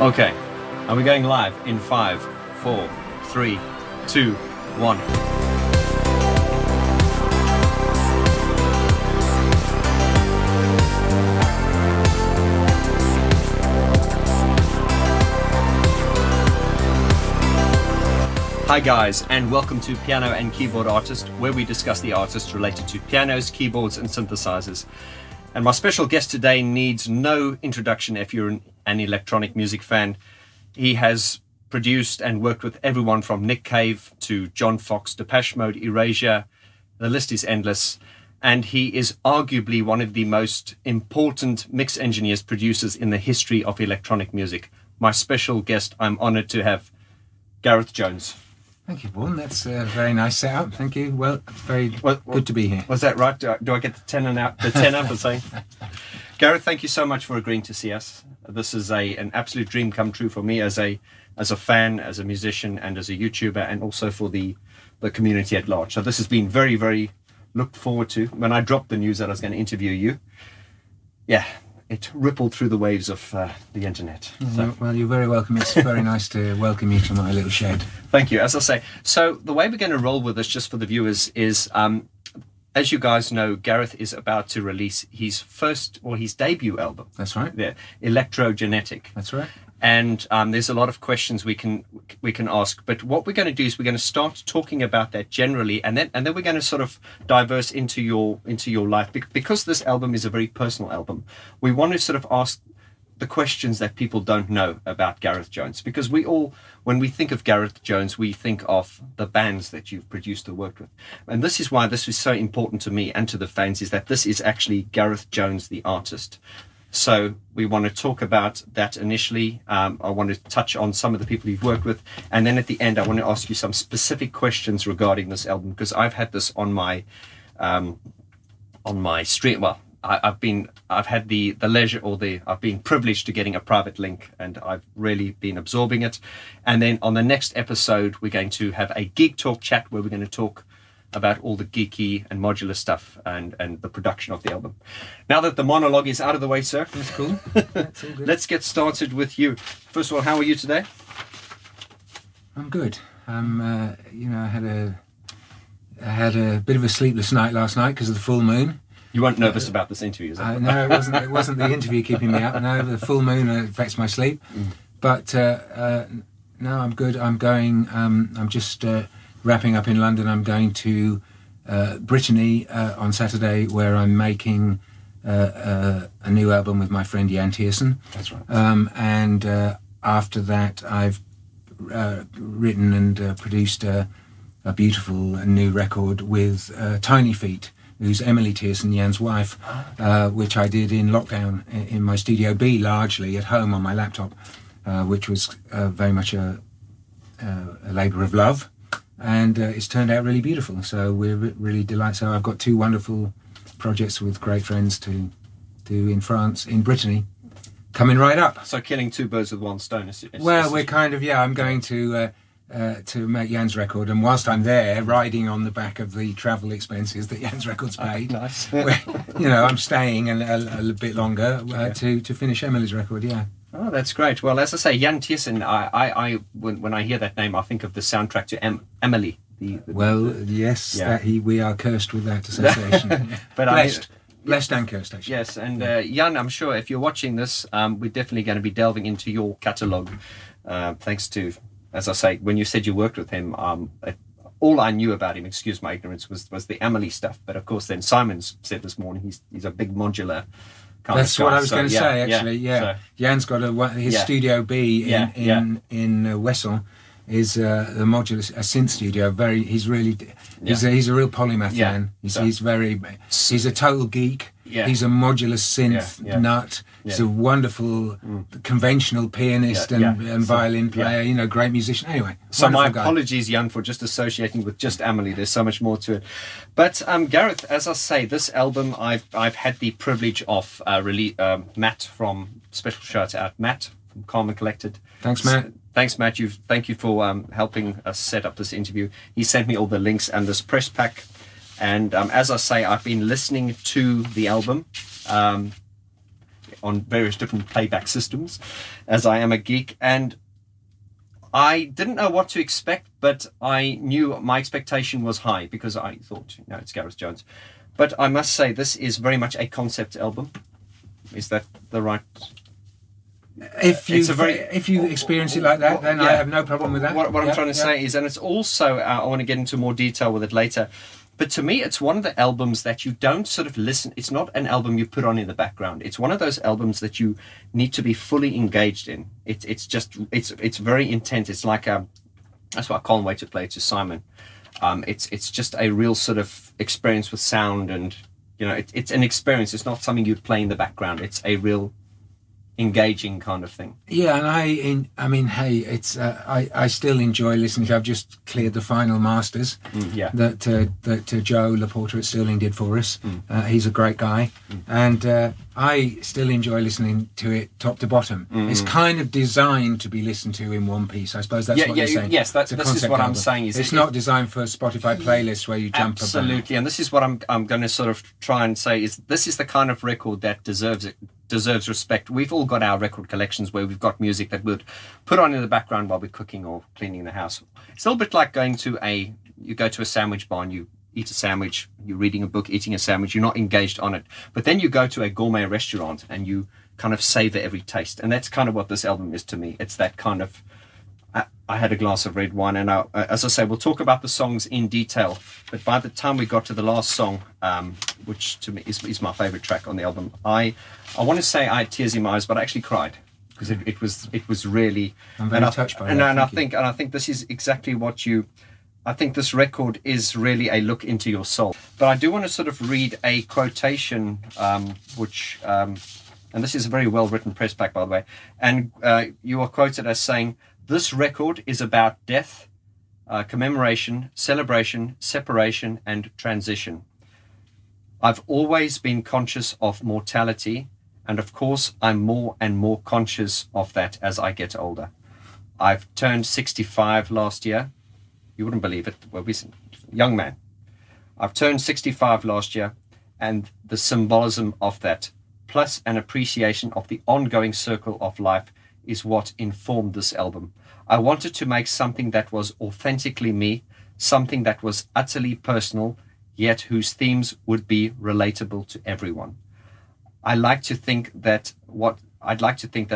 Okay, and we're going live in 5, 4, 3, 2, 1. Hi guys, and welcome to Piano and Keyboard Artist, where we discuss the artists related to pianos, keyboards and synthesizers. And my special guest today needs no introduction if you're an electronic music fan. He has produced and worked with everyone from Nick Cave to John Foxx, Depeche Mode, Erasure. The list is endless. And he is arguably one of the most important mix engineers, producers in the history of electronic music. My special guest, I'm honored to have Gareth Jones. Thank you, Vaughn. That's a very nice setup. Thank you. Well, good to be here. Was that right? Do I get the 10 up for saying? Gareth, thank you so much for agreeing to see us. This is an absolute dream come true for me as a fan, as a musician, and as a YouTuber, and also for the community at large. So this has been very, very looked forward to. When I dropped the news that I was going to interview you, yeah, it rippled through the waves of the internet. So. Well, you're very welcome. It's very nice to welcome you to my little shed. Thank you. As I say, so the way we're going to roll with this, just for the viewers, is as you guys know, Gareth is about to release his debut album. That's right. Yeah, Electrogenetic. That's right. And there's a lot of questions we can ask. But what we're going to do is we're going to start talking about that generally, and then we're going to sort of diverse into your life, because this album is a very personal album. We want to sort of ask the questions that people don't know about Gareth Jones, because we all, when we think of Gareth Jones, we think of the bands that you've produced or worked with. And this is why this is so important to me and to the fans, is that this is actually Gareth Jones, the artist. So we want to talk about that initially. I want to touch on some of the people you've worked with, and then at the end I want to ask you some specific questions regarding this album, because I've had this on my stream. Well, I've had the leisure, I've been privileged to getting a private link, and I've really been absorbing it. And then on the next episode we're going to have a geek talk chat, where we're going to talk about all the geeky and modular stuff and the production of the album. Now that the monologue is out of the way, sir, that's cool. That's all good. Let's get started with you. First of all, how are you today? I'm good. I had a bit of a sleepless night last night because of the full moon. You weren't nervous about this interview, is that? No, it wasn't the interview keeping me up. No, the full moon affects my sleep. But no, I'm good. I'm just wrapping up in London. I'm going to Brittany on Saturday, where I'm making a new album with my friend Jan Thiessen. That's right. And after that, I've written and produced a beautiful new record with Tiny Feet, who's Emily Thiessen, Jan's wife, which I did in lockdown in my Studio B, largely at home on my laptop, which was very much a labour of love. And it's turned out really beautiful, so we're really delighted. So I've got two wonderful projects with great friends to do in France, in Brittany, coming right up. So killing two birds with one stone. We're kind of, I'm going to make Jan's record, and whilst I'm there, riding on the back of the travel expenses that Jan's record's paid, nice. I'm staying a bit longer to finish Emily's record, yeah. Oh, that's great. Well, as I say, Jan Thiessen, when I hear that name, I think of the soundtrack to Emily. Yes, yeah. We are cursed with that association. But blessed and cursed, actually. Yes, and Jan, I'm sure if you're watching this, we're definitely going to be delving into your catalogue, thanks to, as I say, when you said you worked with him, all I knew about him, excuse my ignorance, was the Emily stuff. But of course, then Simon's said this morning he's a big modular. That's what I was going to say, actually. Yeah. So, Jan's got his Studio B in Wessel is the modular a synth studio. He's a real polymath man. He's a total geek. Yeah. He's a modular synth nut. Yeah. He's a wonderful conventional pianist and violin player. You know, great musician. Anyway, so my apologies, Jan, for just associating with just Emily. There's so much more to it. But Gareth, as I say, this album I've had the privilege of Matt from Special Shoutout, Matt from Calm and Collected. Thanks, Matt. Thanks, Matt. Thank you for helping us set up this interview. He sent me all the links and this press pack. And as I say, I've been listening to the album. on various different playback systems, as I am a geek. And I didn't know what to expect, but I knew my expectation was high because I thought, it's Gareth Jones. But I must say, this is very much a concept album. Is that the right? If you experience it like that, then I have no problem with that. What I'm trying to say is, and it's also, I want to get into more detail with it later, but to me, it's one of the albums that you don't sort of listen. It's not an album you put on in the background. It's one of those albums that you need to be fully engaged in. It's very intense. It's like that's why I can't wait to play it to Simon. It's just a real sort of experience with sound, and it's an experience. It's not something you'd play in the background. It's a real engaging kind of thing. Yeah, and I mean, hey, it's I still enjoy listening to. I've just cleared the final masters that Joe Laporta at Sterling did for us. He's a great guy, and I still enjoy listening to it top to bottom. It's kind of designed to be listened to in one piece. I suppose that's what you're saying. Yes, this is what I'm saying. It's not designed for Spotify playlists where you jump. Absolutely, and this is what I'm going to sort of try and say is this is the kind of record that deserves respect. We've all got our record collections where we've got music that we'd put on in the background while we're cooking or cleaning the house. It's a little bit like you go to a sandwich bar and you eat a sandwich, you're reading a book, eating a sandwich, you're not engaged on it. But then you go to a gourmet restaurant and you kind of savor every taste. And that's kind of what this album is to me. It's that kind of, I had a glass of red wine, and as I say, we'll talk about the songs in detail. But by the time we got to the last song, which to me is my favorite track on the album, I want to say I had tears in my eyes, but I actually cried because it was really. I'm very touched by that. And I think this is exactly what you. I think this record is really a look into your soul. But I do want to sort of read a quotation, which, and this is a very well written press pack, by the way, and you are quoted as saying, "This record is about death, commemoration, celebration, separation, and transition. I've always been conscious of mortality, and of course I'm more and more conscious of that as I get older. I've turned 65 last year." You wouldn't believe it. Well, we're a young man. "I've turned 65 last year, and the symbolism of that, plus an appreciation of the ongoing circle of life, is what informed this album. I wanted to make something that was authentically me, something that was utterly personal, yet whose themes would be relatable to everyone. I'd like to think that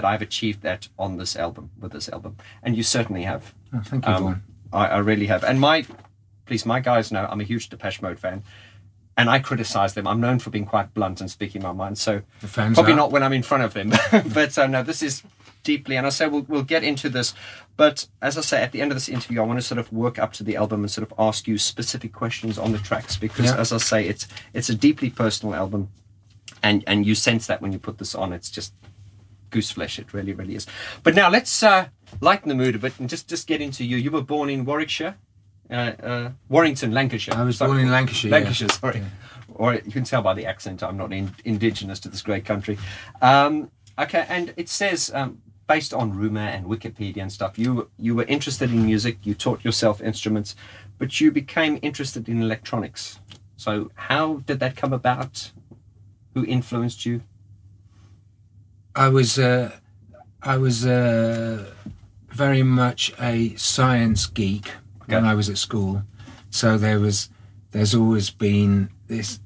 I've achieved that on this album, with this album." And you certainly have. Oh, thank you, Vaughn. I really have. And my guys know I'm a huge Depeche Mode fan, and I criticize them. I'm known for being quite blunt and speaking my mind, so probably not when I'm in front of them. But no, this is deeply, and I say we'll get into this. But as I say, at the end of this interview, I want to sort of work up to the album and sort of ask you specific questions on the tracks, because as I say, it's a deeply personal album, and you sense that when you put this on. It's just goose flesh. It really, really is. But now let's lighten the mood a bit and just get into you. You were born in Warwickshire, Warrington, Lancashire. I was born in Lancashire. Lancashire, sorry. Yeah. Or you can tell by the accent I'm not indigenous to this great country. Okay, and it says, based on rumour and Wikipedia and stuff, you were interested in music, you taught yourself instruments, but you became interested in electronics. So how did that come about? Who influenced you? I was very much a science geek when I was at school, so there's always been this,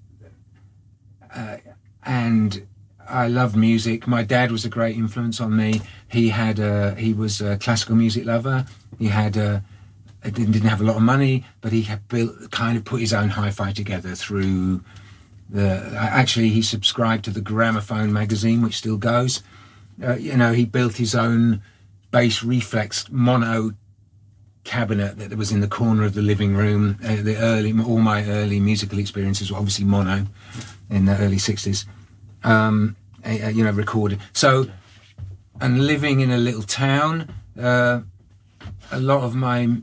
and I loved music. My dad was a great influence on me. He was a classical music lover. He didn't have a lot of money, but he had put his own hi-fi together through he subscribed to the Gramophone magazine, which still goes. He built his own bass reflex mono cabinet that was in the corner of the living room. All my early musical experiences were obviously mono in the early 60s. Recorded. So, and living in a little town, a lot of my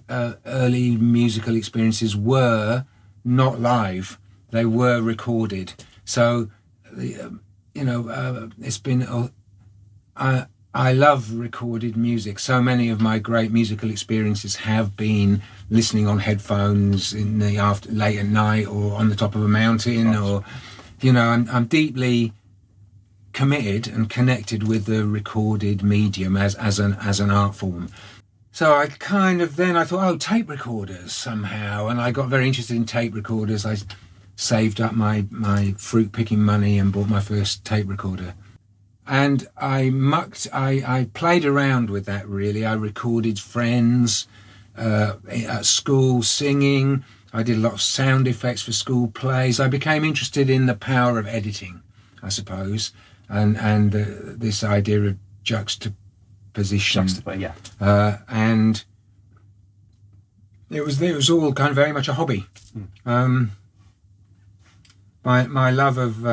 early musical experiences were not live; they were recorded. So, it's been. I love recorded music. So many of my great musical experiences have been listening on headphones in the late at night, or on the top of a mountain, or I'm deeply committed and connected with the recorded medium as an art form. So I thought, tape recorders somehow, and I got very interested in tape recorders. I saved up my fruit picking money and bought my first tape recorder. And I played around with that, really. I recorded friends at school singing. I did a lot of sound effects for school plays. I became interested in the power of editing, I suppose, and this idea of juxtaposition. And it was all kind of very much a hobby. My love of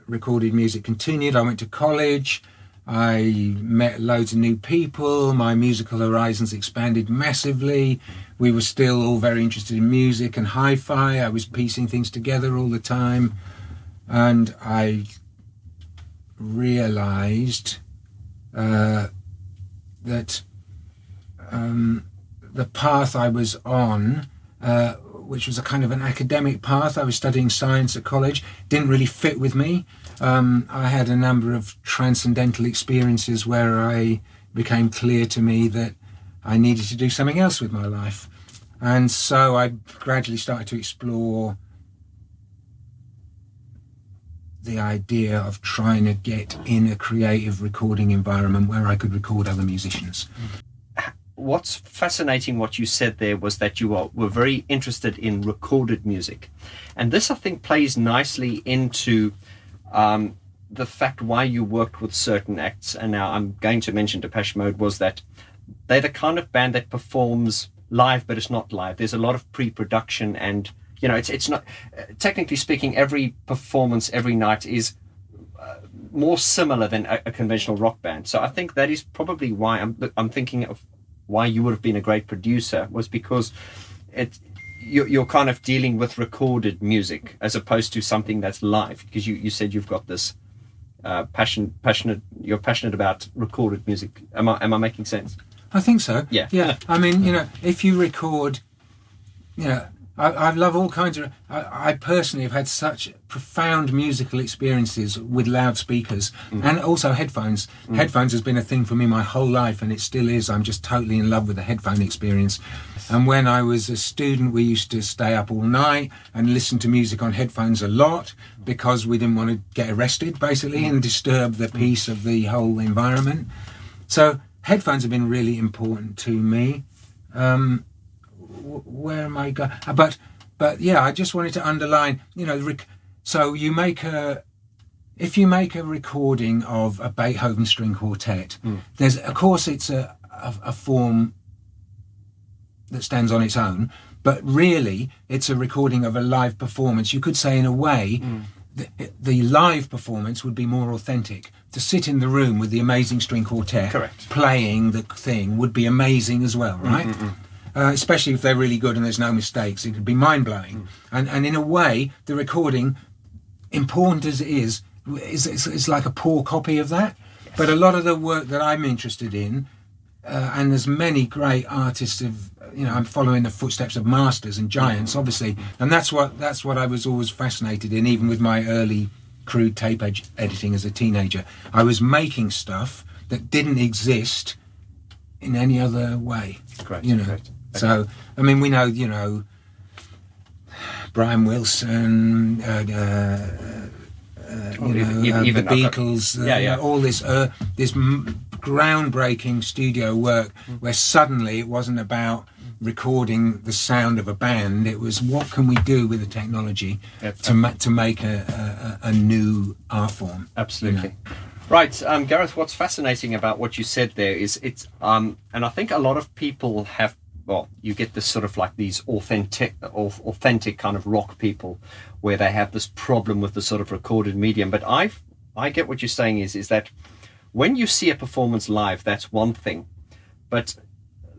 recorded music continued. I went to college. I met loads of new people. My musical horizons expanded massively. We were still all very interested in music and hi-fi. I was piecing things together all the time. And I realized that the path I was on, which was a kind of an academic path, I was studying science at college, didn't really fit with me. I had a number of transcendental experiences where it became clear to me that I needed to do something else with my life. And so I gradually started to explore the idea of trying to get in a creative recording environment where I could record other musicians. What's fascinating, what you said there, was that you were very interested in recorded music. And this, I think, plays nicely into the fact why you worked with certain acts. And now I'm going to mention Depeche Mode, was that they're the kind of band that performs live, but it's not live. There's a lot of pre-production, and it's not, technically speaking, every performance every night is more similar than a conventional rock band. So I think that is probably why I'm thinking of why you would have been a great producer, was because you're kind of dealing with recorded music as opposed to something that's live, because you said you've got this you're passionate about recorded music. Am I making sense? I think so. Yeah. I mean, if you record, I love all kinds of. I personally have had such profound musical experiences with loudspeakers and also headphones. Headphones has been a thing for me my whole life, and it still is. I'm just totally in love with the headphone experience. And when I was a student, we used to stay up all night and listen to music on headphones a lot because we didn't want to get arrested, basically, and disturb the peace of the whole environment. So headphones have been really important to me. Where am I going? But yeah, I just wanted to underline, so if you make a recording of a Beethoven string quartet, there's, of course, it's a form that stands on its own, but really it's a recording of a live performance. You could say, in a way, the live performance would be more authentic. To sit in the room with the amazing string quartet, correct, playing the thing would be amazing as well, right? Especially if they're really good and there's no mistakes. It could be mind-blowing. And in a way, the recording, important as it is like a poor copy of that. Yes. But a lot of the work that I'm interested in, and there's many great artists I'm following the footsteps of masters and giants, obviously. And that's what I was always fascinated in, even with my early crude tape editing as a teenager. I was making stuff that didn't exist in any other way. Great. Great. So, I mean, we know, Brian Wilson, the Beatles, all this groundbreaking studio work where suddenly it wasn't about recording the sound of a band, it was what can we do with the technology to make a new art form. Absolutely. Right, Gareth, what's fascinating about what you said there is and I think a lot of people have, you get this sort of like these authentic kind of rock people where they have this problem with the sort of recorded medium. But I get what you're saying is that when you see a performance live, that's one thing, but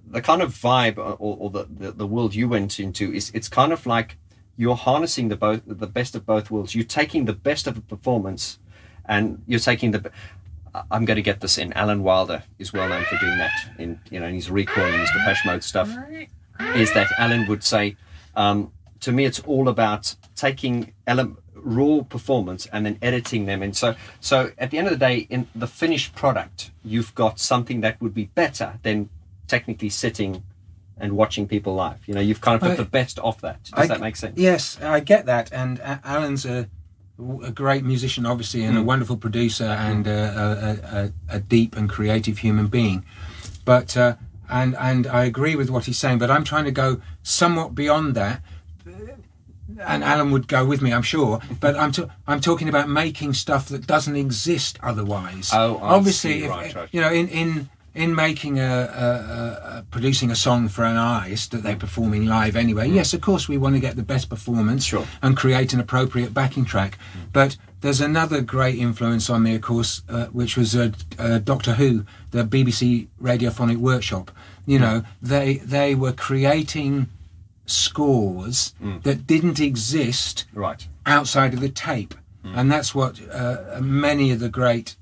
the kind of vibe or the world you went into is it's kind of like you're harnessing the best of both worlds. You're taking the best of a performance and you're taking I'm going to get this in. Alan Wilder is well known for doing that in his recording, his Depeche Mode stuff, is that Alan would say, to me, it's all about taking raw performance and then editing them. And so at the end of the day, in the finished product, you've got something that would be better than technically sitting and watching people live. You know, you've kind of put the best of that. Does that make sense? Yes, I get that. And Alan's a great musician, obviously, and a wonderful producer and a deep and creative human being. But and I agree with what he's saying. But I'm trying to go somewhat beyond that. And Alan would go with me, I'm sure. But I'm talking about making stuff that doesn't exist otherwise. Oh, obviously, see. Right. You know, in making producing a song for an artist that they're performing live anyway, yes, of course we want to get the best performance and create an appropriate backing track. But there's another great influence on me, of course, which was Doctor Who, the BBC Radiophonic Workshop. You know, they were creating scores that didn't exist outside of the tape. And that's what many of the great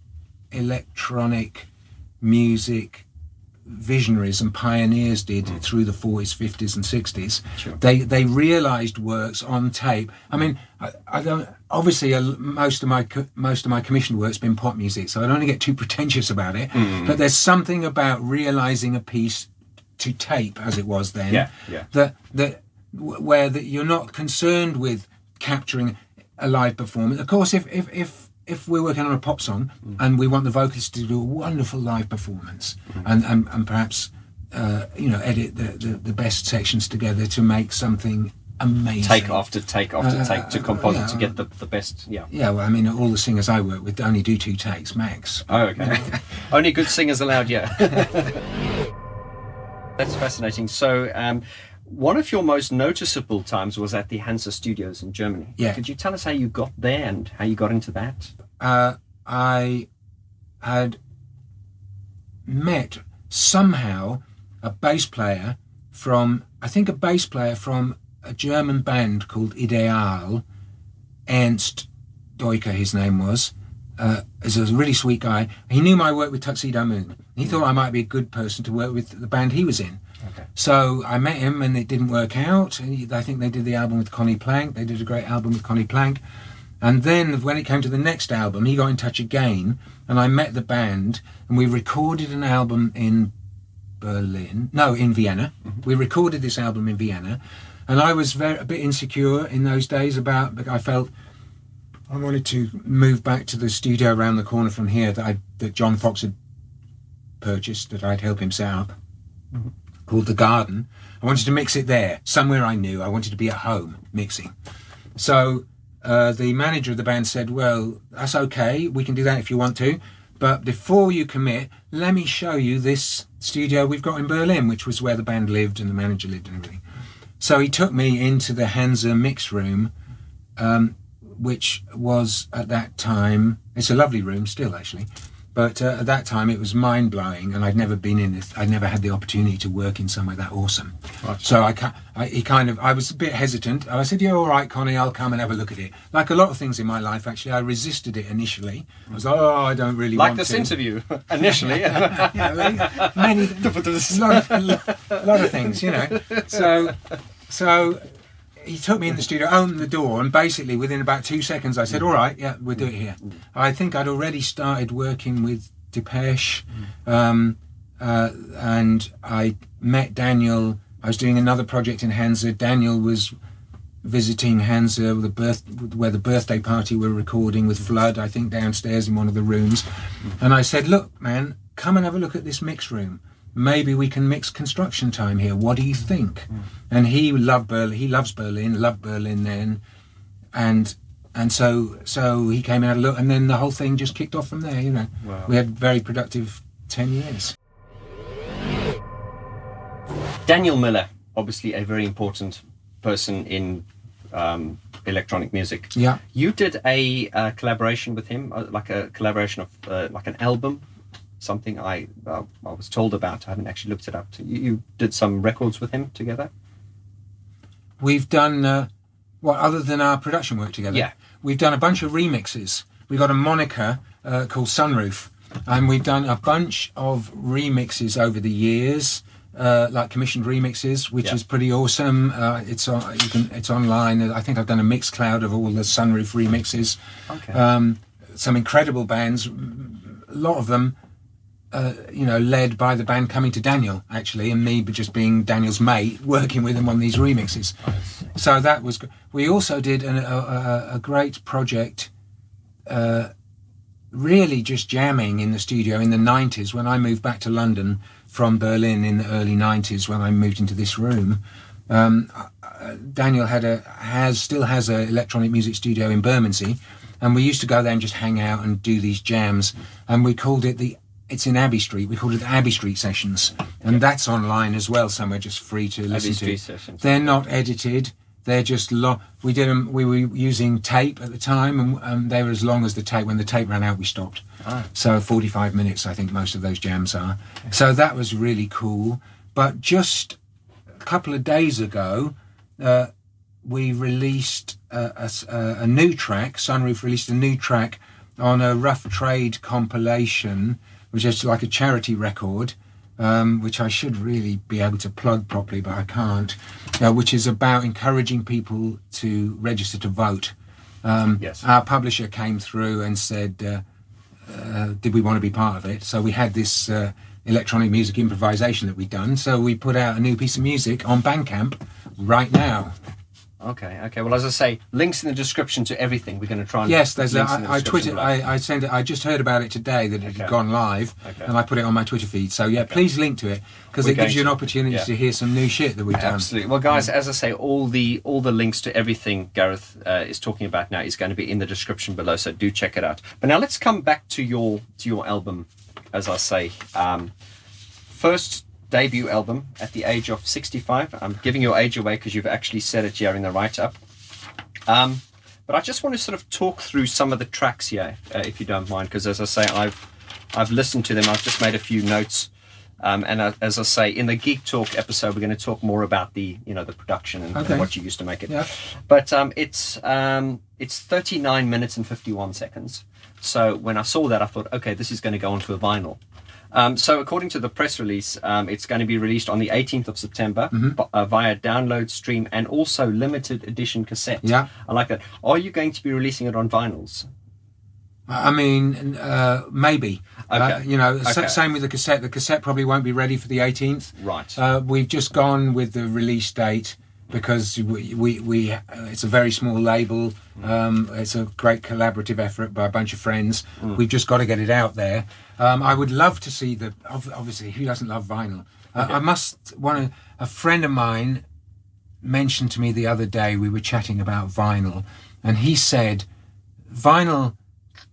electronic music visionaries and pioneers did through the 40s, 50s and 60s. They realized works on tape. I mean, I don't obviously most of my commissioned work's been pop music, so I don't want to get too pretentious about it, but there's something about realizing a piece to tape, as it was then, where you're not concerned with capturing a live performance. Of course, if we're working on a pop song and we want the vocalist to do a wonderful live performance and perhaps edit the best sections together to make something amazing, take after take to compose it to get the best. Well, I mean, all the singers I work with only do 2 takes max. Oh, okay. Only good singers allowed. That's fascinating. So one of your most noticeable times was at the Hansa Studios in Germany. Could you tell us how you got there and how you got into that? I had met somehow a bass player from a German band called Ideal. Ernst Deuker, his name was. Is a really sweet guy. He knew my work with Tuxedo Moon. He thought I might be a good person to work with the band he was in. So I met him and it didn't work out. I think they did the album with Connie Plank. They did a great album with Connie Plank. And then when it came to the next album, he got in touch again and I met the band and we recorded an album in Vienna. We recorded this album in Vienna and I was a bit insecure in those days but I felt I wanted to move back to the studio around the corner from here that John Fox had purchased, that I'd help him set up, called The Garden. I wanted to mix it there, somewhere I knew. I wanted to be at home mixing. So the manager of the band said, well, that's okay, we can do that if you want to, but before you commit, let me show you this studio we've got in Berlin, which was where the band lived and the manager lived and everything. So he took me into the Hansa mix room, which was at that time, it's a lovely room still actually, but at that time it was mind-blowing and I'd never been in it. I'd never had the opportunity to work in somewhere that awesome. So I was a bit hesitant. I said, yeah, all right, Connie, I'll come and have a look at it. Like a lot of things in my life, actually, I resisted it initially. I was like, I don't really want to. Like this interview, initially. A lot of things, you know. So he took me in the studio, opened the door, and basically within about 2 seconds I said, all right, yeah, we'll do it here. I think I'd already started working with Depeche, and I met Daniel. I was doing another project in Hansa. Daniel was visiting Hansa, where the birthday party we're recording with Flood, I think downstairs in one of the rooms. And I said, look, man, come and have a look at this mix room. Maybe we can mix Construction Time here. What do you think? And he loved Berlin. He loves Berlin. Loved Berlin then, and so he came out a look, and then the whole thing just kicked off from there. You know, We had very productive 10 years. Daniel Miller, obviously a very important person in electronic music. Yeah, you did a collaboration with him, like a collaboration of like an album. Something I was told about. I haven't actually looked it up. You did some records with him together? We've done, other than our production work together? Yeah. We've done a bunch of remixes. We've got a moniker called Sunroof, and we've done a bunch of remixes over the years. like commissioned remixes, which is pretty awesome. It's online. I think I've done a mix cloud of all the Sunroof remixes. Okay. Some incredible bands, a lot of them, led by the band Coming to Daniel, actually, and me just being Daniel's mate, working with him on these remixes. So that was good. We also did a great project, really just jamming in the studio in the 90s when I moved back to London from Berlin in the early 90s when I moved into this room. Daniel still has an electronic music studio in Bermondsey, and we used to go there and just hang out and do these jams, and we called it it's in Abbey Street. We called it the Abbey Street Sessions, and that's online as well, somewhere just free to listen Abbey to. Street Sessions. They're not edited. They're just we did them. We were using tape at the time, and they were as long as the tape. When the tape ran out, we stopped. So 45 minutes, I think most of those jams are. So that was really cool. But just a couple of days ago, we released a new track. Sunroof released a new track on a Rough Trade compilation, which is like a charity record, which I should really be able to plug properly, but I can't, which is about encouraging people to register to vote. Our publisher came through and said, did we want to be part of it? So we had this electronic music improvisation that we'd done, so we put out a new piece of music on Bandcamp right now. Okay. Well, as I say, links in the description to everything. We're going to try and... Yes, there's I tweeted, I sent it, I just heard about it today that it had gone live, and I put it on my Twitter feed. So please link to it, because it gives you an opportunity to hear some new shit that we've done. Absolutely. Well, guys, as I say, all the links to everything Gareth is talking about now is going to be in the description below, so do check it out. But now let's come back to your album, as I say. First debut album at the age of 65. I'm giving your age away because you've actually said it here in the write-up. But I just want to sort of talk through some of the tracks here, if you don't mind, because as I say, I've listened to them. I've just made a few notes. And as I say, in the Geek Talk episode, we're going to talk more about the production and what you used to make it. Yeah. But it's 39 minutes and 51 seconds. So when I saw that, I thought, okay, this is going to go onto a vinyl. So according to the press release, it's going to be released on the 18th of September via download, stream, and also limited edition cassette. Yeah. I like that. Are you going to be releasing it on vinyls? I mean, maybe. Okay. Same with the cassette. The cassette probably won't be ready for the 18th. Right. We've just gone with the release date because we it's a very small label. It's a great collaborative effort by a bunch of friends. We've just got to get it out there. I would love to see obviously, who doesn't love vinyl? A friend of mine mentioned to me the other day, we were chatting about vinyl, and he said, vinyl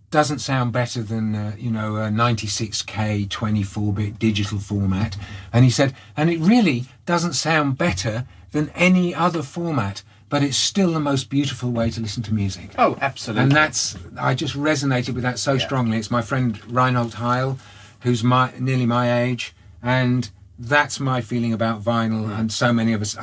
doesn't sound better than a 96K 24-bit digital format. And he said, and it really doesn't sound better than any other format, but it's still the most beautiful way to listen to music. Oh, absolutely. And I just resonated with that so strongly. It's my friend Reinhold Heil, who's nearly my age, and that's my feeling about vinyl. And so many of us,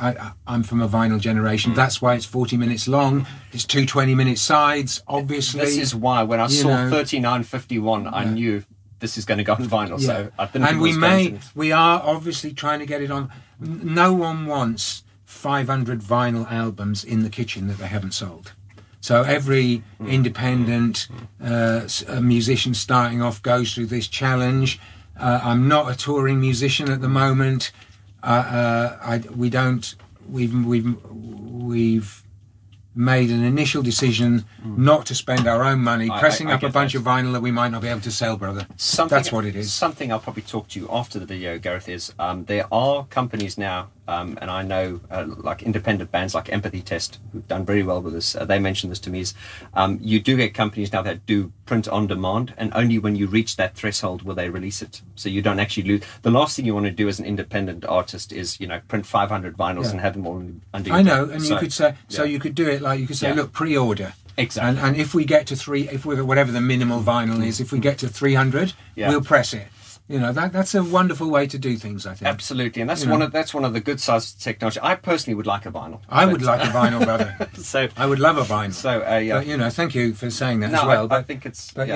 I'm from a vinyl generation. That's why it's 40 minutes long. It's two 20-minute sides, obviously. This is why when I saw 39.51, I knew this is going to go on vinyl. So I didn't think we are obviously trying to get it on. No one wants 500 vinyl albums in the kitchen that they haven't sold. So every independent musician starting off goes through this challenge. I'm not a touring musician at the moment. We've made an initial decision not to spend our own money pressing up a bunch of vinyl that we might not be able to sell, brother. That's what it is. Something I'll probably talk to you after the video, Gareth, is there are companies now, and I know like independent bands like Empathy Test, who've done very well with this, they mentioned this to me, is you do get companies now that do print on demand, and only when you reach that threshold will they release it. So you don't actually lose. The last thing you want to do as an independent artist is, print 500 vinyls and have them all under your I know, and you could say, so you could do it like, you could say, look, pre-order. Exactly. And if we get to whatever the minimal vinyl is, if we get to 300, we'll press it. That's a wonderful way to do things, I think. Absolutely, and that's one of the good sides of technology. I personally would like a vinyl. I would like a vinyl, brother. So I would love a vinyl. So but, thank you for saying that as well. I think it's. But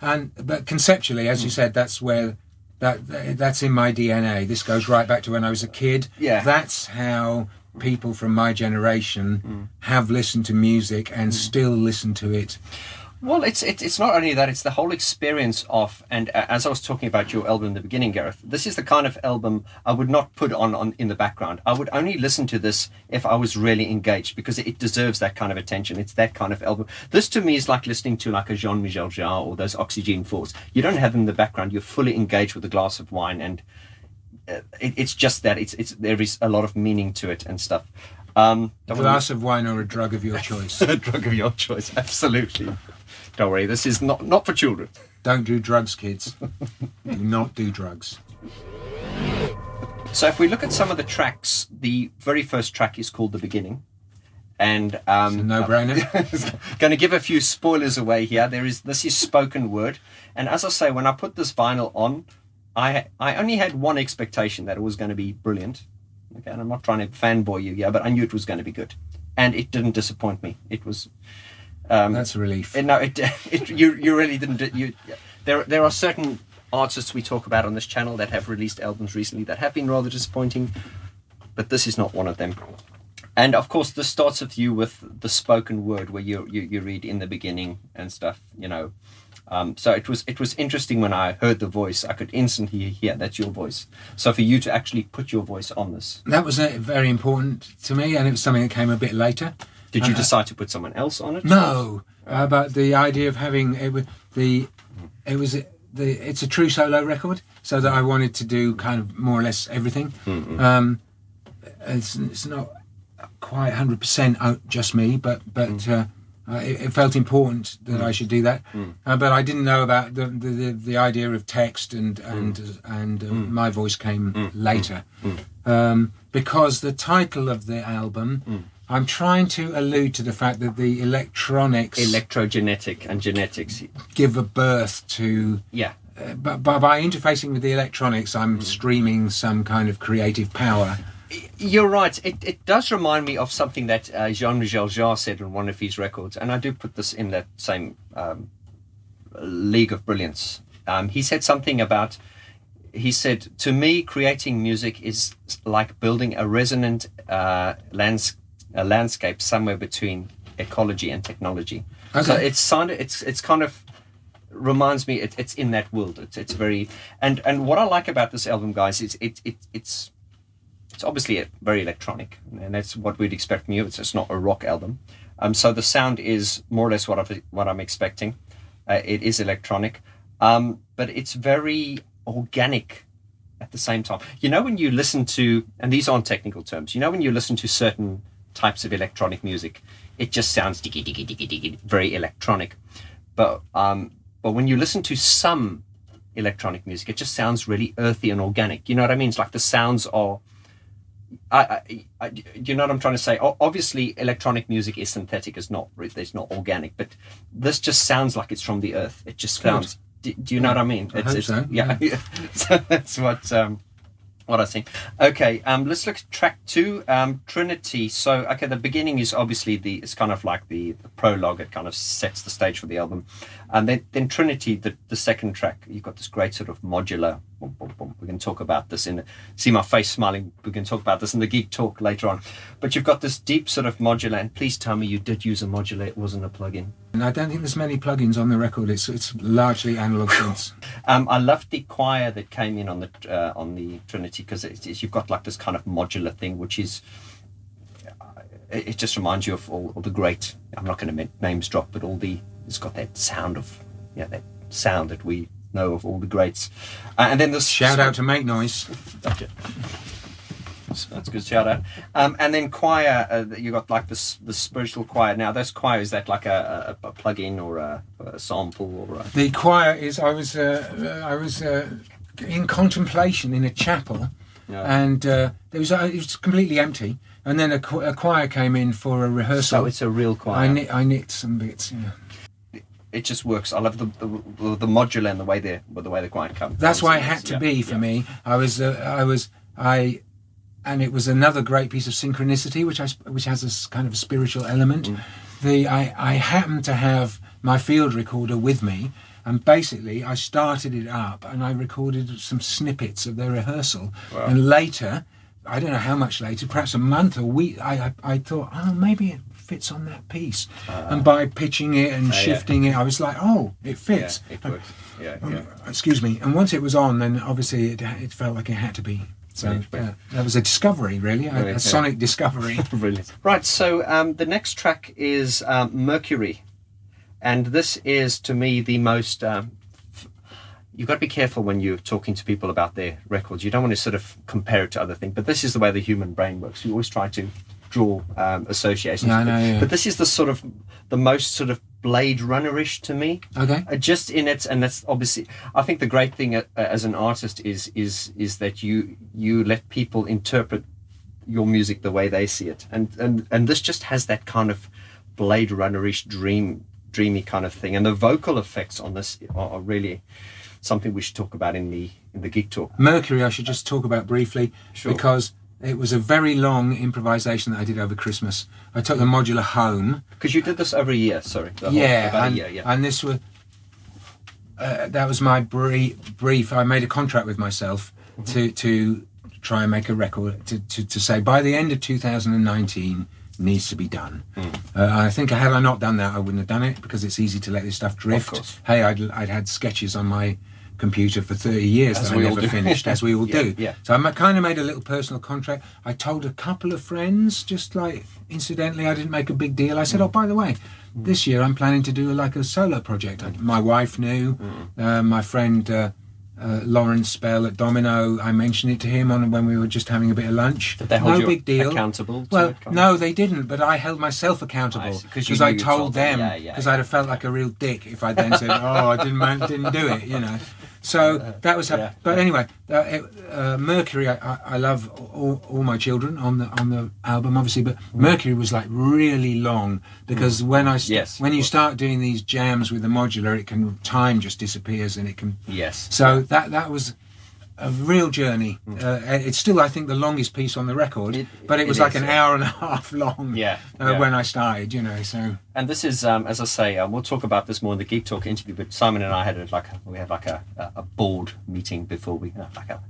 but conceptually, as you said, that's where that's in my DNA. This goes right back to when I was a kid. Yeah. That's how people from my generation have listened to music and still listen to it. Well, it's not only that, it's the whole experience of, and as I was talking about your album in the beginning, Gareth, this is the kind of album I would not put on in the background. I would only listen to this if I was really engaged, because it deserves that kind of attention. It's that kind of album. This to me is like listening to like a Jean-Michel Jarre or those Oxygen 4s. You don't have them in the background. You're fully engaged with a glass of wine, and it's just that. There is a lot of meaning to it and stuff. A glass of wine or a drug of your choice. A drug of your choice, absolutely. Don't worry, this is not for children. Don't do drugs, kids. Do not do drugs. So if we look at some of the tracks, the very first track is called The Beginning. And it's a no-brainer. Going to give a few spoilers away here. This is spoken word. And as I say, when I put this vinyl on, I only had one expectation, that it was going to be brilliant. Okay, and I'm not trying to fanboy you here, but I knew it was going to be good. And it didn't disappoint me. It was... that's a relief. You really didn't. There are certain artists we talk about on this channel that have released albums recently that have been rather disappointing, but this is not one of them. And of course, this starts with you with the spoken word, where you read in the beginning and stuff. So it was interesting when I heard the voice. I could instantly hear that's your voice. So for you to actually put your voice on this, that was very important to me, and it was something that came a bit later. Did you decide to put someone else on it? No, but the idea of having it's a true solo record, so that I wanted to do kind of more or less everything. Mm-hmm. It's not quite 100% just me, but it felt important that I should do that. But I didn't know about the idea of text and my voice came later, because the title of the album. I'm trying to allude to the fact that the electrogenetic and genetics give a birth to... Yeah. But by interfacing with the electronics, I'm streaming some kind of creative power. You're right. It does remind me of something that Jean-Michel Jarre said on one of his records, and I do put this in that same league of brilliance. He said something about... He said, to me, creating music is like building a resonant landscape somewhere between ecology and technology. Okay. So it's kind of reminds me it's in that world. It's very and what I like about this album, guys, is it's obviously very electronic, and that's what we'd expect from you. It's not a rock album. So the sound is more or less what I'm expecting. It is electronic, but it's very organic at the same time. When you listen to, and these aren't technical terms, when you listen to certain types of electronic music, it just sounds very electronic. But when you listen to some electronic music, it just sounds really earthy and organic. You know what I mean? It's like the sounds are... you know what I'm trying to say? Obviously, electronic music is synthetic, it's not organic, but this just sounds like it's from the earth. It just sounds... Do you know what I mean? I hope so. Yeah. So that's what I think. Okay, let's look at track 2, Trinity. So, okay, the beginning is obviously it's kind of like the prologue. It kind of sets the stage for the album. And then Trinity, the second track, you've got this great sort of modular. Boom, boom, boom. We can talk about this see my face smiling. We can talk about this in the Geek Talk later on. But you've got this deep sort of modular, and please tell me you did use a modular. It wasn't a plug-in. And I don't think there's many plugins on the record. It's largely analog synths. I loved the choir that came in on the Trinity, because you've got like this kind of modular thing, which is it just reminds you of all the great. I'm not going to names drop, but it's got that sound that we know of all the greats, and then this shout out to Make Noise. Gotcha. That's a good shout out. And then choir, you got like the spiritual choir. Now, those choir, is that like a plug-in or a sample or The choir is. I was in contemplation in a chapel, and it was completely empty. And then a choir came in for a rehearsal. So it's a real choir. I knit some bits. Yeah. It just works. I love the modular and the way the choir comes. That's why it had to be for me. And it was another great piece of synchronicity, which has this kind of a spiritual element. I happened to have my field recorder with me, And basically, I started it up and I recorded some snippets of their rehearsal. Wow. And later, I don't know how much later, perhaps a month or week, I thought, oh, maybe it fits on that piece. And by pitching it and shifting it, I was like, oh, it fits. Yeah, it works. Excuse me. And once it was on, then obviously it felt like it had to be. So that was a discovery, really, a sonic discovery. Brilliant. Right, so the next track is Mercury. And this is, to me, the most... you've got to be careful when you're talking to people about their records. You don't want to sort of compare it to other things, but this is the way the human brain works. We always try to draw associations. Yeah, I know, yeah. But this is the most sort of Blade Runner-ish to me. Okay. Just in it, and that's obviously... I think the great thing as an artist is that you let people interpret your music the way they see it. And this just has that kind of Blade Runner-ish dreamy kind of thing, and the vocal effects on this are really something we should talk about in the Geek Talk. Mercury I should just talk about briefly. Sure. Because it was a very long improvisation that I did over Christmas. I took the modular home because you did this over a year. About a year. And this was that was my brief. I made a contract with myself to try and make a record to say by the end of 2019 needs to be done. I think had I not done that, I wouldn't have done it, because it's easy to let this stuff drift. Of course. Hey, I'd had sketches on my computer for 30 years that I never finished, as we all do. Yeah. So I kind of made a little personal contract. I told a couple of friends, just like incidentally, I didn't make a big deal. I said, oh, by the way, this year I'm planning to do like a solo project. My wife knew, my friend Lawrence Spell at Domino, I mentioned it to him when we were just having a bit of lunch. Did they hold no you big deal. Accountable to well, it? no, they didn't, but I held myself accountable because I told them, because I'd have felt like a real dick if I then said, oh, I didn't do it, you know. So that was, but anyway, Mercury. I love all my children on the album, obviously, but Mercury was like really long, because when you start doing these jams with the modular, time just disappears and it can. Yes. So that was a real journey. It's still, I think, the longest piece on the record, but it was like an hour and a half long. When I started, you know. So. And this is, as I say, we'll talk about this more in the Geek Talk interview. But Simon and I had a board meeting before we like a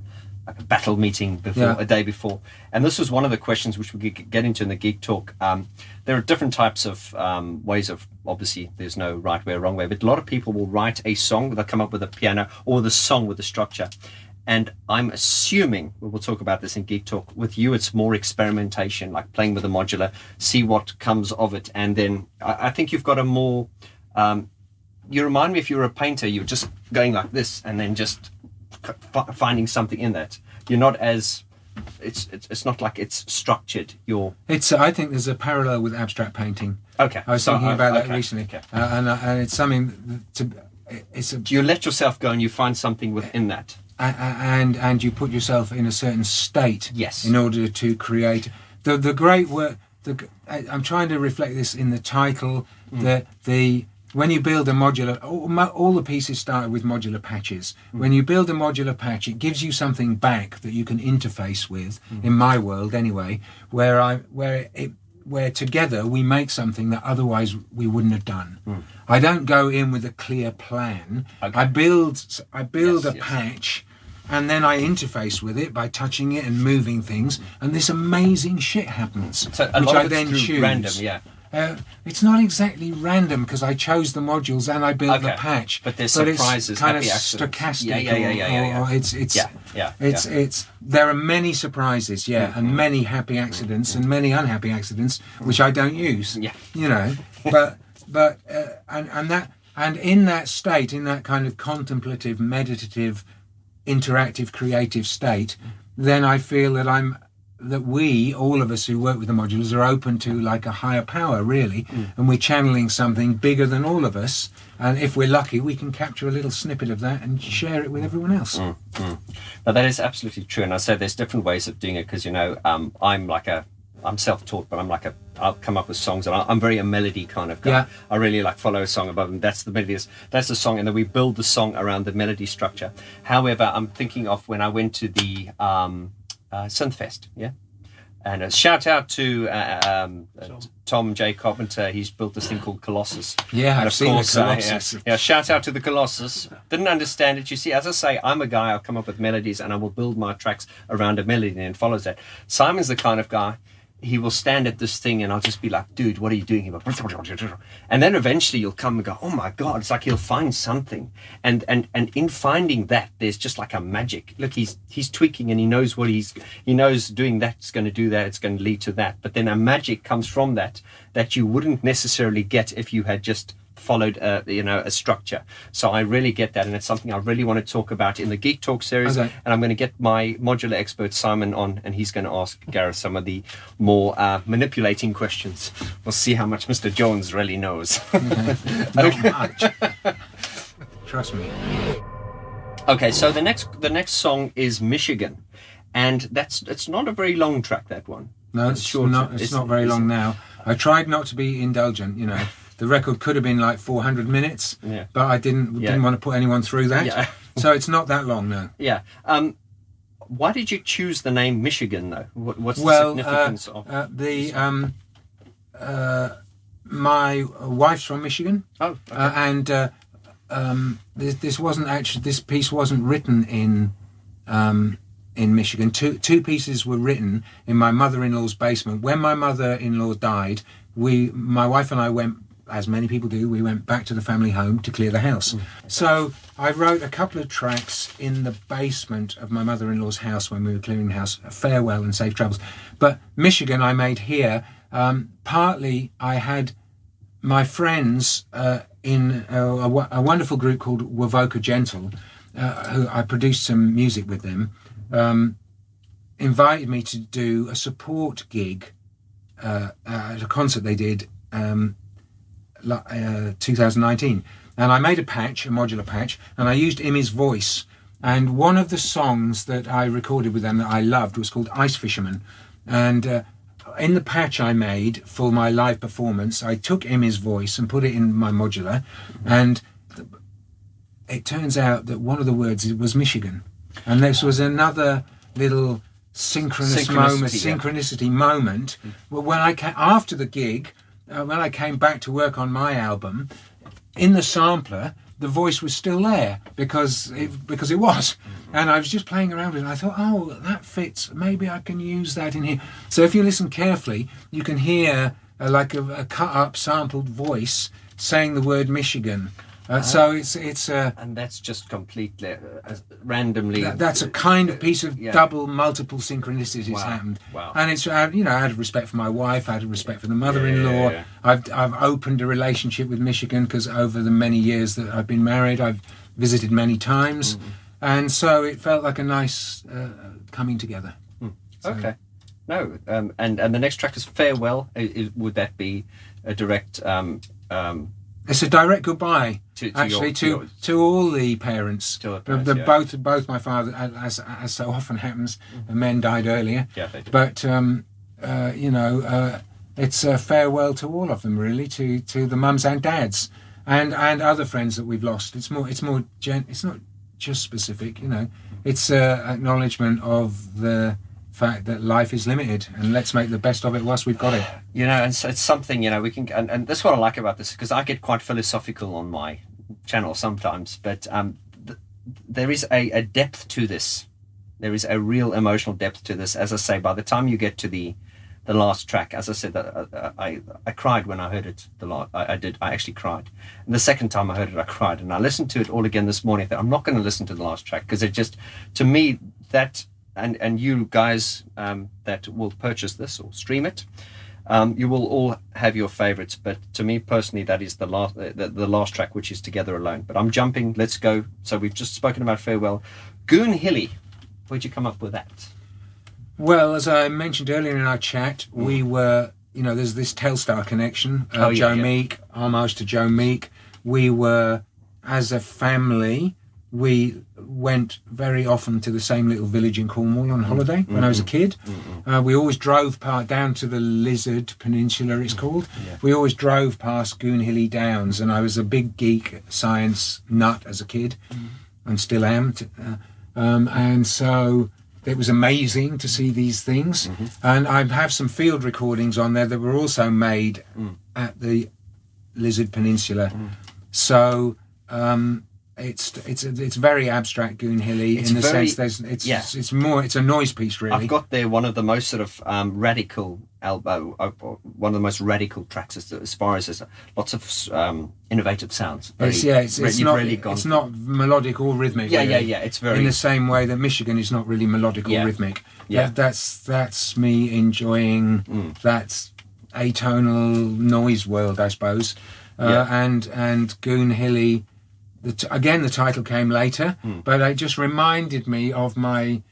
battle meeting before a day before, and this was one of the questions which we could get into in the Geek Talk. There are different types of ways of, obviously there's no right way or wrong way, but a lot of people will write a song, they'll come up with a piano or the song with a structure. And I'm assuming, we'll talk about this in Geek Talk, with you it's more experimentation, like playing with the modular, see what comes of it. And then I think you've got a more, you remind me, if you were a painter, you're just going like this and then just finding something in that. You're not as, it's not like it's structured. I think there's a parallel with abstract painting. Okay. I was thinking about that recently. Okay. And it's something do you let yourself go and you find something within that? And you put yourself in a certain state, in order to create the great work. I'm trying to reflect this in the title. When you build a modular, all the pieces started with modular patches. When you build a modular patch, it gives you something back that you can interface with. In my world, anyway, where together we make something that otherwise we wouldn't have done. I don't go in with a clear plan. Okay. I build a patch, and then I interface with it by touching it and moving things, and this amazing shit happens, which I then choose. Random, it's not exactly random, because I chose the modules and I built the patch, but there's surprises, it's kind of stochastic. There are many surprises, and many happy accidents and many unhappy accidents, which I don't use. You know, but in that state, in that kind of contemplative, meditative, interactive, creative state, then I feel that we, all of us who work with the modulars, are open to like a higher power, really, and we're channeling something bigger than all of us, and if we're lucky we can capture a little snippet of that and share it with everyone else. Now that is absolutely true, and I say there's different ways of doing it, because I'm self-taught, but I'll come up with songs, and I'm very a melody kind of guy. I really follow a song above, and that's the melody, that's the song, and then we build the song around the melody structure. However, I'm thinking of when I went to the Synthfest, And a shout out to Tom J. Carpenter. He's built this thing called Colossus. Yeah, and I've seen the Colossus. Shout out to the Colossus. Didn't understand it. You see, as I say, I'm a guy, I'll come up with melodies and I will build my tracks around a melody and it follows that. Simon's the kind of guy, he will stand at this thing and I'll just be like, dude, what are you doing? And then eventually you'll come and go, oh my God, it's like he'll find something. And in finding that, there's just like a magic. Look, he's tweaking and he knows he knows doing that's going to do that, it's going to lead to that. But then a magic comes from that you wouldn't necessarily get if you had just followed a structure. So I really get that, and it's something I really want to talk about in the Geek Talk series. Okay. And I'm going to get my modular expert Simon on, and he's going to ask Gareth some of the more manipulating questions. We'll see how much Mr. Jones really knows. Not much. Trust me. Okay, so the next song is Michigan, and it's not a very long track, that one. No, it's not very long now. I tried not to be indulgent, The record could have been like 400 minutes, but I didn't want to put anyone through that. Yeah. So it's not that long now. Yeah. Why did you choose the name Michigan, though? What's the significance of my wife's from Michigan. Oh, okay. And this piece wasn't written in Michigan. Two pieces were written in my mother-in-law's basement. When my mother-in-law died, my wife and I went, as many people do, we went back to the family home to clear the house. So I wrote a couple of tracks in the basement of my mother-in-law's house when we were clearing the house, Farewell and Safe Travels. But Michigan I made here. Partly I had my friends in a wonderful group called Wavoka Gentle, who I produced some music with them, invited me to do a support gig at a concert they did 2019, and I made a modular patch, and I used Imi's voice, and one of the songs that I recorded with them that I loved was called Ice Fisherman, and in the patch I made for my live performance I took Imi's voice and put it in my modular, and it turns out that one of the words was Michigan, and this was another little synchronicity moment. Well, when I came after the gig, when I came back to work on my album, in the sampler the voice was still there because it was, and I was just playing around with it and I thought, oh, that fits, maybe I can use that in here. So if you listen carefully you can hear like a cut up sampled voice saying the word Michigan. So it's and that's just completely randomly. That's a kind of piece of double, multiple synchronicities happened. Wow. And it's out of respect for my wife, out of respect for the mother-in-law. Yeah. I've opened a relationship with Michigan because over the many years that I've been married, I've visited many times, and so it felt like a nice coming together. So. Okay. No, and the next track is Farewell. Would that be a direct? It's a direct goodbye, to all the parents. Both my father, as so often happens, men died earlier. Yeah, they did. But it's a farewell to all of them, really, to the mums and dads, and other friends that we've lost. It's not just specific, It's acknowledgement of the fact that life is limited, and let's make the best of it whilst we've got it. And so it's something we can, and that's what I like about this, because I get quite philosophical on my channel sometimes, but there is a depth to this. There is a real emotional depth to this. As I say, by the time you get to the last track, as I said, I cried when I heard it. I actually cried, and the second time I heard it I cried, and I listened to it all again this morning. I thought, I'm not going to listen to the last track, because it just, to me, that and you guys that will purchase this or stream it, you will all have your favorites, but to me personally that is the last track, which is Together Alone. But I'm jumping, let's go. So we've just spoken about Farewell. Goon Hilly, where'd you come up with that? Well, as I mentioned earlier in our chat, we were, there's this Telstar connection, Joe Meek, homage to Joe Meek. We were, as a family, we went very often to the same little village in Cornwall on holiday when I was a kid. We always drove down to the Lizard Peninsula, it's called. Yeah. We always drove past Goon Hilly Downs, and I was a big geek science nut as a kid, and still am. And so it was amazing to see these things. Mm-hmm. And I have some field recordings on there that were also made at the Lizard Peninsula. So it's very abstract, Goon Hilly, in the sense it's a noise piece, really. I've got there one of the most sort of radical one of the most radical tracks as far as there's lots of innovative sounds. It's not melodic or rhythmic. Yeah, really. It's very in the same way that Michigan is not really melodic or rhythmic. Yeah, that's me enjoying that atonal noise world, I suppose. And Goon Hilly. Again, the title came later, but it just reminded me of my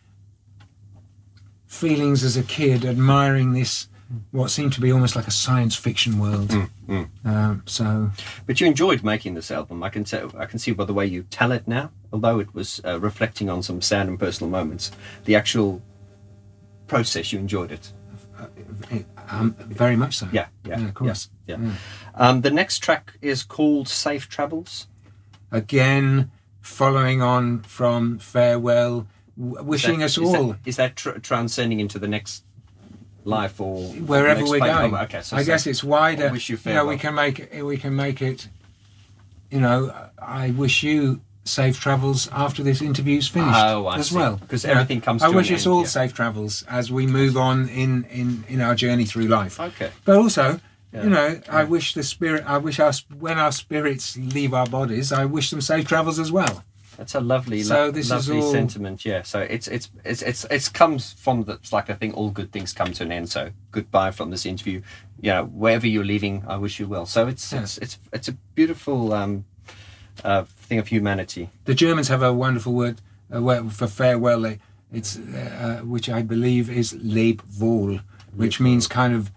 feelings as a kid, admiring this, what seemed to be almost like a science fiction world. But you enjoyed making this album. I can see by the way you tell it now, although it was reflecting on some sad and personal moments. The actual process, you enjoyed it. Very much so. Yeah, of course. The next track is called Safe Travels. Again, following on from Farewell, wishing us all. Is that transcending into the next life or wherever we're going? Oh, okay, so I guess it's wider. Wish you farewell. We can make it. I wish you safe travels after this interview's finished as well. Because everything comes to I wish an us end, all safe travels as we move on in our journey through life. Okay. But also, I wish when our spirits leave our bodies, I wish them safe travels as well. That's a lovely sentiment. Yeah. So it's comes from it's like I think all good things come to an end. So goodbye from this interview. Wherever you're leaving, I wish you well. So it's a beautiful thing of humanity. The Germans have a wonderful word for farewell. It's which I believe is Leb wohl, which means kind of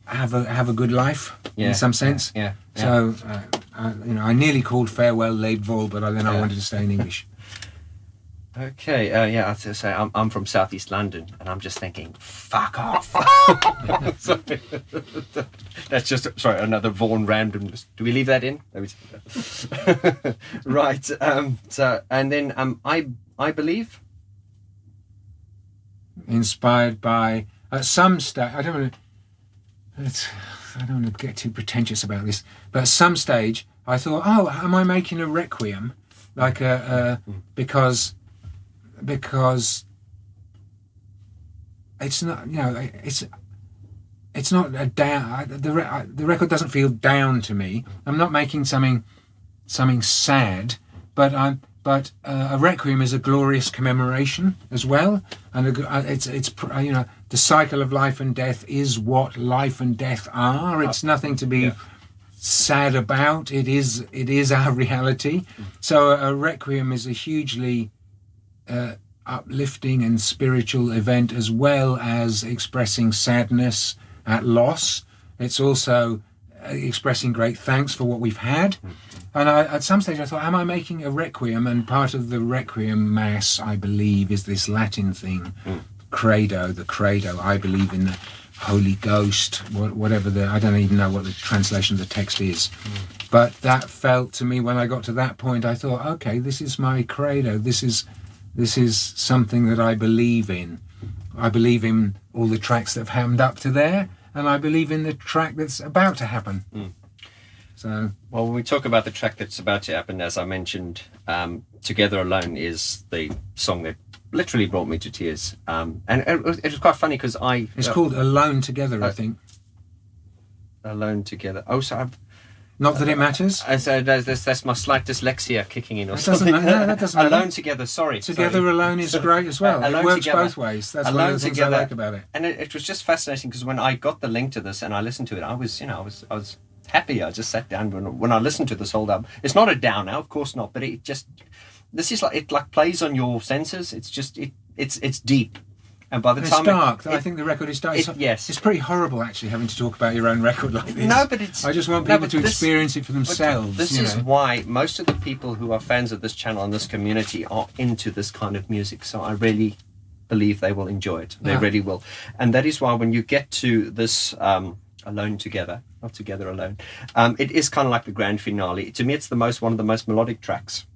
have a good life in some sense. Yeah. So I nearly called farewell Leb wohl, but then I wanted to stay in English. Okay, I have to say I'm from Southeast London, and I'm just thinking, fuck off. That's just another Vaughn randomness. Do we leave that in? Right. So and then I believe inspired by at some stage. I don't want to get too pretentious about this, but at some stage I thought, am I making a requiem because it's not, it's not a down. The record doesn't feel down to me. I'm not making something sad, but a requiem is a glorious commemoration as well, and it's the cycle of life and death is what life and death are. It's nothing to be sad about. It is our reality. So a requiem is a hugely uplifting and spiritual event, as well as expressing sadness at loss. It's also expressing great thanks for what we've had. And at some stage I thought, am I making a requiem? And part of the requiem mass, I believe, is this Latin thing, credo, the credo. I believe in the Holy Ghost, whatever I don't even know what the translation of the text is. But that felt to me, when I got to that point, I thought, okay, this is my credo. This is something that I believe in. I believe in all the tracks that have happened up to there, and I believe in the track that's about to happen. So, well, when we talk about the track that's about to happen, as I mentioned, Together Alone is the song that literally brought me to tears. And it was quite funny because it's called Alone Together, I think. Alone Together. Oh, so not that it matters. So that's my slight dyslexia kicking in. Or that something. That doesn't matter. Alone Together, sorry. Together Alone is great as well. It works together. Both ways. That's one of the things I like about it. And it was just fascinating because when I got the link to this and I listened to it, I was happy. I just sat down when I listened to this whole album. It's not a downer, of course not, but this is it plays on your senses. It's just it's deep. And by the time it's dark. I think the record is dark. Yes. It's pretty horrible actually having to talk about your own record like this. No, but I just want people to experience it for themselves. This is why most of the people who are fans of this channel and this community are into this kind of music. So I really believe they will enjoy it. They really will. And that is why when you get to this Alone Together, not Together Alone, it is kind of like the grand finale. To me, it's one of the most melodic tracks.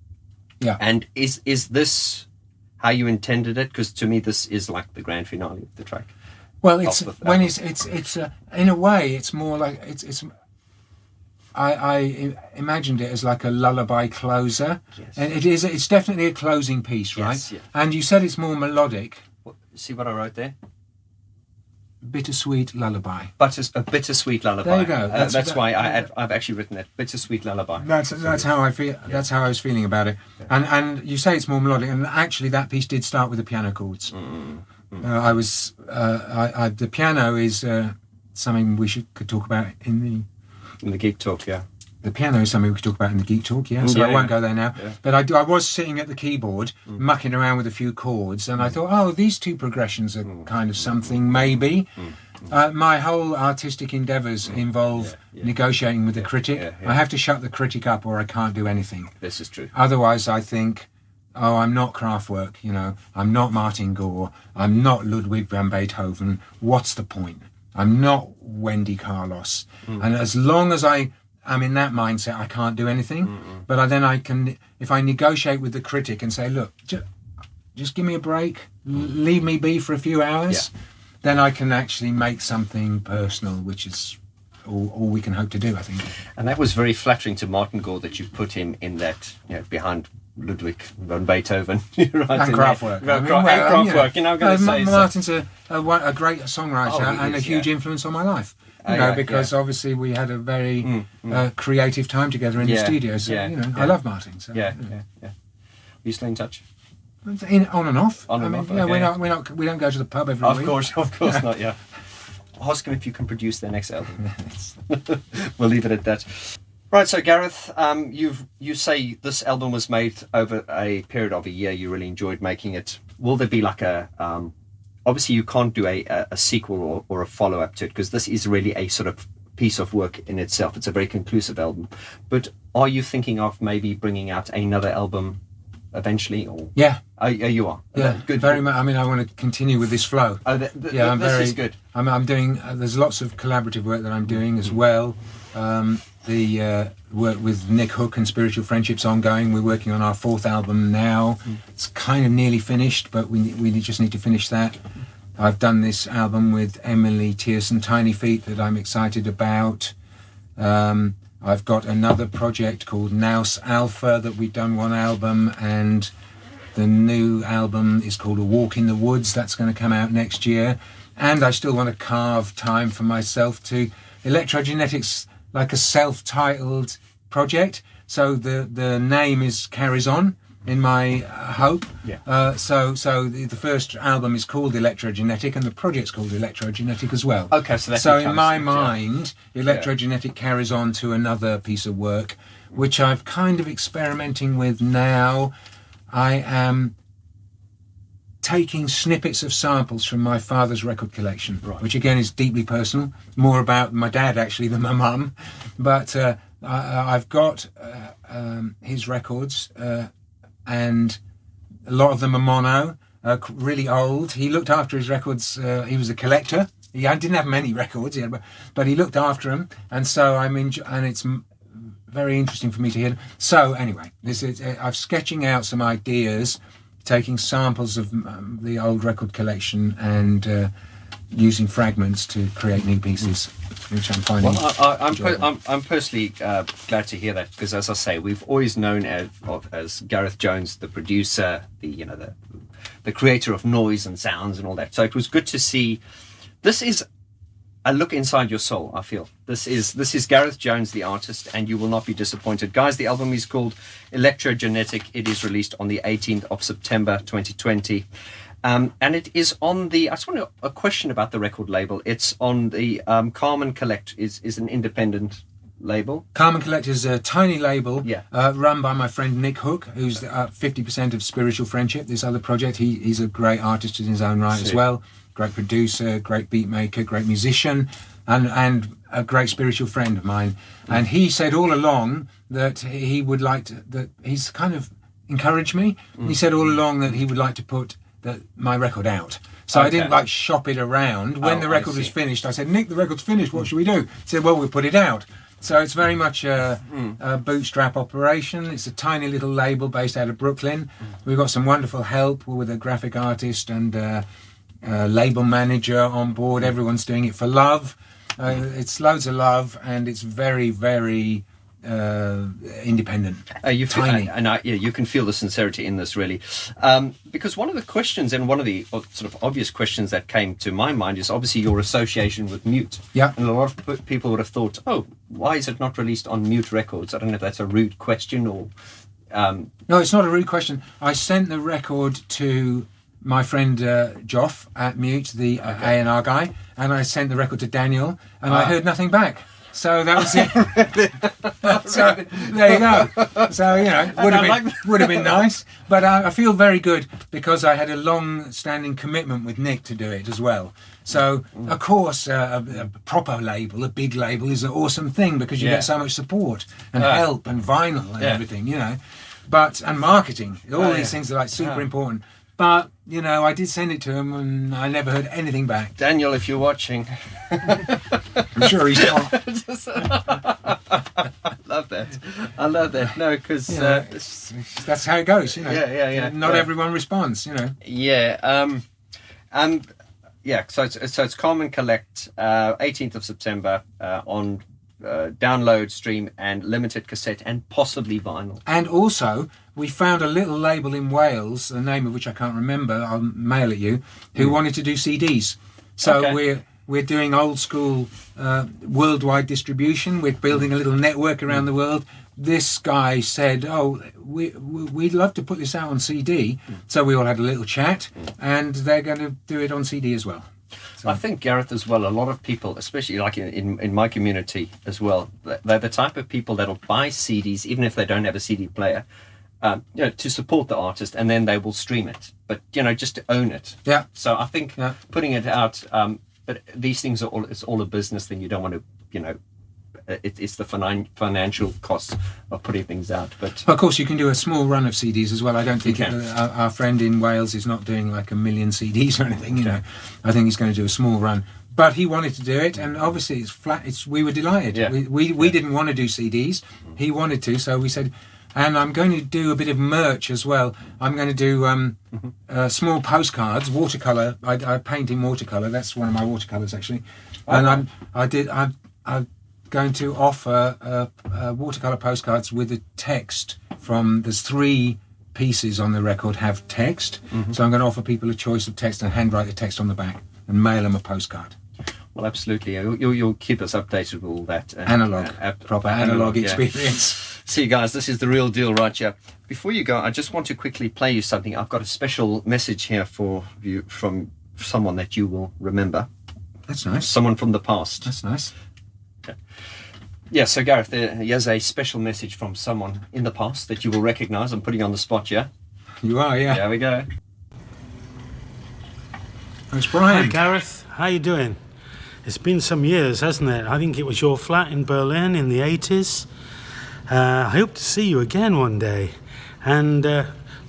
Yeah. And is this how you intended it? Because to me, this is like the grand finale of the track. Well, it's when it's in a way, it's more like it's. I imagined it as like a lullaby closer, Yes. and it's definitely a closing piece, right? Yes, yeah. And you said it's more melodic. See what I wrote there? Bittersweet lullaby. A bittersweet lullaby. There you go. That's why I've actually written that. Bittersweet lullaby. That's how I feel. Yeah. That's how I was feeling about it. Yeah. And you say it's more melodic, and actually that piece did start with the piano chords. The piano is something we could talk about in the Geek Talk. Yeah. The piano is something we could talk about in the Geek Talk, so I won't go there now. Yeah. But I was sitting at the keyboard, mucking around with a few chords, and I thought, these two progressions are kind of something, maybe. My whole artistic endeavours involve negotiating with the critic. I have to shut the critic up or I can't do anything. This is true. Otherwise, I think, I'm not Kraftwerk, I'm not Martin Gore, I'm not Ludwig van Beethoven. What's the point? I'm not Wendy Carlos. And as long as I'm in that mindset, I can't do anything. But then I can, if I negotiate with the critic and say, look, just give me a break, leave me be for a few hours, then I can actually make something personal, which is all we can hope to do, I think. And that was very flattering to Martin Gore that you put him in that, behind Ludwig van Beethoven. And Kraftwerk. Kraftwerk, I'm going to say Martin's a great songwriter and a huge influence on my life. Because obviously we had a very creative time together in the studio. So I love Martin. So, Are you still in touch? On and off. On and off. Yeah, okay. we don't go to the pub every week. Of course not. Yeah. Ask him if you can produce their next album. We'll leave it at that. Right, so Gareth, you say this album was made over a period of a year. You really enjoyed making it. Will there be like a obviously you can't do a sequel or a follow-up to it, because this is really a sort of piece of work in itself. It's a very conclusive album. But are you thinking of maybe bringing out another album eventually? Or you are? Yeah, good. Very much. I mean, I want to continue with this flow. This is good. I'm doing, there's lots of collaborative work that I'm doing as well. The work with Nick Hook and Spiritual Friendship's ongoing. We're working on our 4th album now. It's kind of nearly finished, but we just need to finish that. I've done this album with Emily Thiessen, Tiny Feet, that I'm excited about. I've got another project called Naus Alpha that we've done 1 album, and the new album is called A Walk in the Woods. That's going to come out next year. And I still want to carve time for myself to Electrogenetics, like a self-titled project, so the name carries on in my hope. So the first album is called Electrogenetic, and the project's called Electrogenetic as well. Okay, so in my mind, Electrogenetic carries on to another piece of work, which I've kind of experimenting with now. I am taking snippets of samples from my father's record collection, which again is deeply personal, more about my dad actually than my mum. But I've got his records, and a lot of them are mono, really old. He looked after his records. He was a collector. He didn't have many records, but he looked after them, and so and it's very interesting for me to hear. So anyway, I'm sketching out some ideas, taking samples of the old record collection and using fragments to create new pieces, which I'm finding. Well, I'm personally glad to hear that, because, as I say, we've always known as Gareth Jones, the producer, the creator of noise and sounds and all that. So it was good to see. This is a look inside your soul, I feel. This is Gareth Jones, the artist, and you will not be disappointed. Guys, the album is called Electrogenetic. It is released on the 18th of September 2020. And it is on the... I just want a question about the record label. It's on the Carmen Collect, is an independent label. Carmen Collect is a tiny label run by my friend Nick Hook, who's 50% of Spiritual Friendship, this other project. He's a great artist in his own right as well. Great producer, great beat maker, great musician, and a great spiritual friend of mine. And he said all along that he would like to, that he's kind of encouraged me. He said all along that he would like to put my record out. So I didn't shop it around. When the record was finished, I said, Nick, the record's finished, what should we do? He said, well, we'll put it out. So it's very much a bootstrap operation. It's a tiny little label based out of Brooklyn. We've got some wonderful help with a graphic artist and a label manager on board. Everyone's doing it for love. It's loads of love, and it's very, very independent. You feel, tiny. You can feel the sincerity in this, really, because one of the questions and one of the sort of obvious questions that came to my mind is obviously your association with Mute. Yeah, and a lot of people would have thought, oh, why is it not released on Mute Records? I don't know if that's a rude question or. No, it's not a rude question. I sent the record to my friend Joff at Mute, the A&R guy, and I sent the record to Daniel, and I heard nothing back. So that was it. So there you go. So would have been nice, but I feel very good because I had a long-standing commitment with Nick to do it as well. So of course, a proper label, a big label, is an awesome thing because you get so much support and help and vinyl and everything, and marketing. All these things are like super important. But, I did send it to him and I never heard anything back. Daniel, if you're watching. I'm sure he's not. I love that. No, because... that's how it goes, Not everyone responds, Yeah. So it's Calm and Collect, 18th of September on... download, stream, and limited cassette, and possibly vinyl. And also, we found a little label in Wales, the name of which I can't remember, I'll mail it you, who wanted to do CDs. So we're doing old school worldwide distribution. We're building a little network around the world. This guy said, we'd love to put this out on CD. So we all had a little chat, and they're going to do it on CD as well. So. I think, Gareth, as well, a lot of people, especially like in my community as well, they're the type of people that'll buy CDs, even if they don't have a CD player, to support the artist, and then they will stream it. But, just to own it. Yeah. So I think putting it out, but these things it's all a business thing. You don't want to, it's the financial costs of putting things out. But of course, you can do a small run of CDs as well. I don't think our friend in Wales is not doing like 1 million CDs or anything. I think he's going to do a small run. But he wanted to do it, and obviously it's flat. We were delighted. Yeah. We didn't want to do CDs. He wanted to, so we said. And I'm going to do a bit of merch as well. I'm going to do small postcards, watercolor. I paint in watercolor. That's one of my watercolors actually. And I'm going to offer watercolor postcards with the text from. There's 3 pieces on the record have text, so I'm going to offer people a choice of text and handwrite the text on the back and mail them a postcard. Well, absolutely. You'll keep us updated with all that. Proper analog experience. See, guys, this is the real deal right here. Before you go, I just want to quickly play you something. I've got a special message here for you from someone that you will remember. That's nice. Someone from the past. That's nice. Okay. Yeah, so Gareth, here's a special message from someone in the past that you will recognise. I'm putting you on the spot, yeah? You are, yeah. There we go. It's Brian. Hi, Gareth. How you doing? It's been some years, hasn't it? I think it was your flat in Berlin in the 80s. I hope to see you again one day. And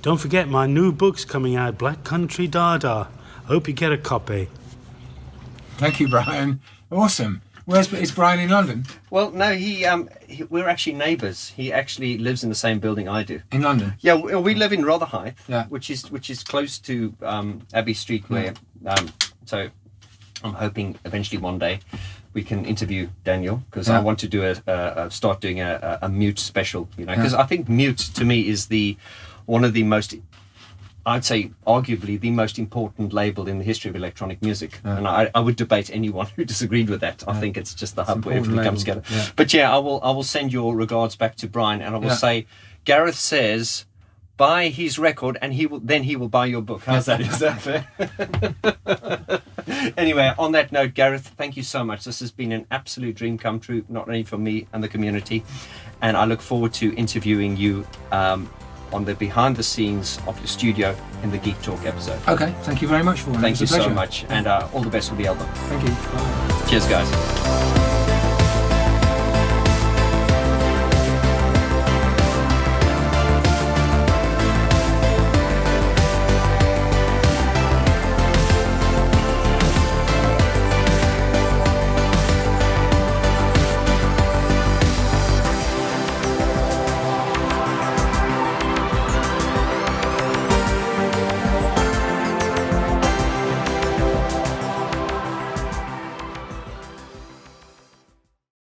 don't forget, my new book's coming out, Black Country Dada. Hope you get a copy. Thank you, Brian. Awesome. Is Brian in London? Well, no, we're actually neighbours. He actually lives in the same building I do. In London? Yeah, we live in Rotherhithe, which is close to Abbey Street, where so I'm hoping eventually one day we can interview Daniel, because I want to do start doing a Mute special, because I think Mute to me is one of the most, I'd say arguably the most important label in the history of electronic music, and I would debate anyone who disagreed with that. I think it's just the hub where everything comes together. But I will send your regards back to Brian, and I will say Gareth says buy his record and he will buy your book. How's that? Is that fair? Anyway, on that note, Gareth, thank you so much. This has been an absolute dream come true, not only for me and the community, and I look forward to interviewing you on the behind the scenes of your studio in the Geek Talk episode. Okay, thank you very much for it. Thank you so much, and all the best with the album. Thank you. Bye. Cheers, guys.